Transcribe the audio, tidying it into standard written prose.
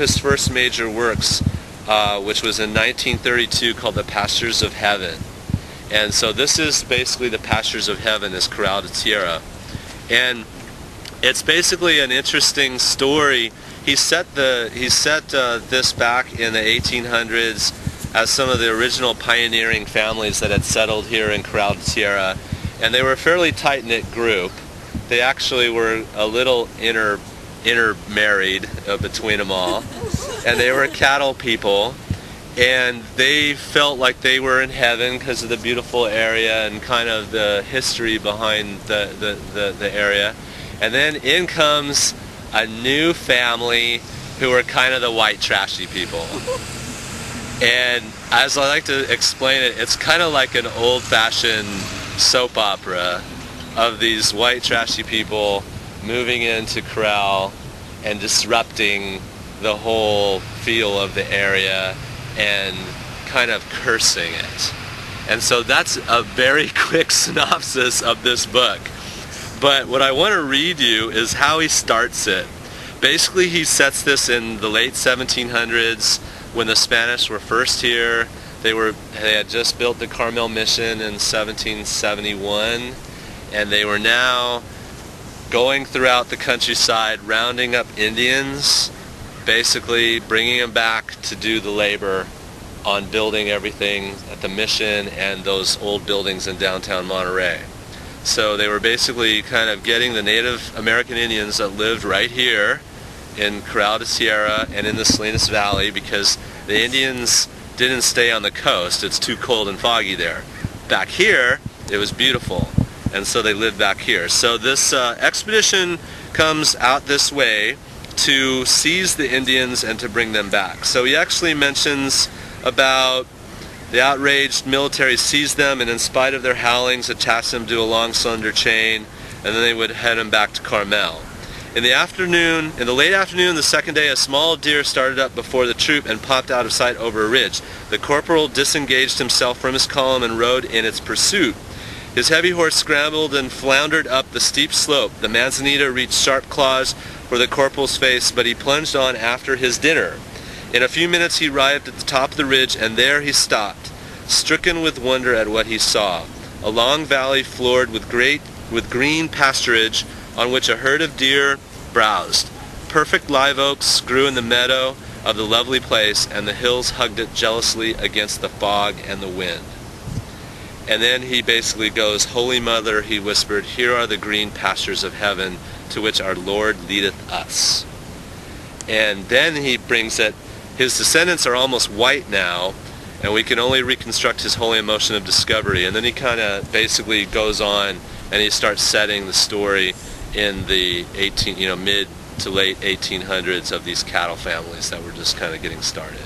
His first major works, which was in 1932, called The Pastures of Heaven. And so this is basically the Pastures of Heaven, is Corral de Tierra. And it's basically an interesting story. He set this back in the 1800s as some of the original pioneering families that had settled here in Corral de Tierra. And they were a fairly tight-knit group. They actually were a little intermarried between them all. And they were cattle people. And they felt like they were in heaven because of the beautiful area and kind of the history behind the area. And then in comes a new family who are kind of the white trashy people. And as I like to explain it, it's kind of like an old-fashioned soap opera of these white trashy people moving into Corral and disrupting the whole feel of the area and kind of cursing it. And so that's a very quick synopsis of this book. But what I want to read you is how he starts it. Basically, he sets this in the late 1700s when the Spanish were first here. They had just built the Carmel Mission in 1771, and they were now going throughout the countryside, rounding up Indians, basically bringing them back to do the labor on building everything at the mission and those old buildings in downtown Monterey. So they were basically kind of getting the Native American Indians that lived right here in Corral de Tierra and in the Salinas Valley, because the Indians didn't stay on the coast. It's too cold and foggy there. Back here, it was beautiful, and so they lived back here. So this expedition comes out this way to seize the Indians and to bring them back. So he actually mentions about the outraged military seized them and in spite of their howlings attached them to a long slender chain, and then they would head them back to Carmel. In the late afternoon, the second day, a small deer started up before the troop and popped out of sight over a ridge. The corporal disengaged himself from his column and rode in its pursuit. His heavy horse scrambled and floundered up the steep slope. The manzanita reached sharp claws for the corporal's face, but he plunged on after his dinner. In a few minutes he arrived at the top of the ridge, and there he stopped, stricken with wonder at what he saw. A long valley floored with green pasturage on which a herd of deer browsed. Perfect live oaks grew in the meadow of the lovely place, and the hills hugged it jealously against the fog and the wind. And then he basically goes, "Holy Mother," he whispered, "here are the green pastures of heaven to which our Lord leadeth us." And then he brings it, his descendants are almost white now, and we can only reconstruct his holy emotion of discovery. And then he kind of basically goes on and he starts setting the story in the mid to late 1800s of these cattle families that were just kind of getting started.